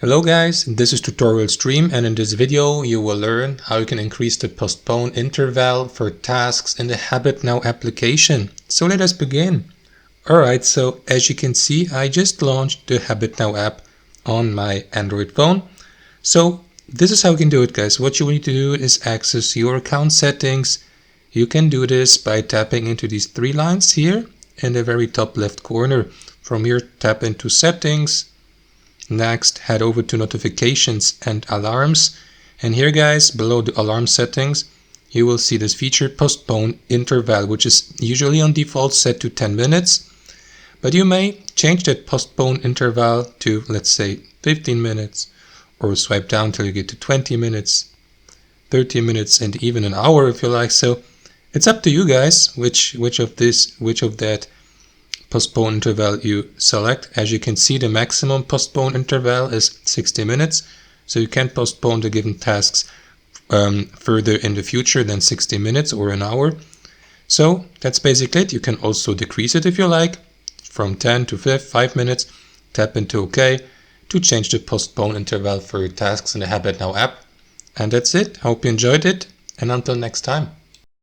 Hello guys, this is Tutorial Stream, and in this video you will learn how you can increase the postpone interval for tasks in the HabitNow application. So let us begin. Alright, so as you can see, I just launched the HabitNow app on my Android phone. So this is how you can do it, guys. What you need to do is access your account settings. You can do this by tapping into these three lines here in the very top left corner. From here, tap into settings. Next, head over to notifications and alarms. And here, guys, below the alarm settings, you will see this feature postpone interval, which is usually on default set to 10 minutes. But you may change that postpone interval to, let's say, 15 minutes, or swipe down till you get to 20 minutes, 30 minutes, and even an hour if you like. So it's up to you guys which of that postpone interval you select. As you can see, the maximum postpone interval is 60 minutes. So you can't postpone the given tasks further in the future than 60 minutes or an hour. So that's basically it. You can also decrease it if you like, from 10 to 5 minutes. Tap into OK to change the postpone interval for your tasks in the HabitNow app. And that's it. Hope you enjoyed it, and until next time.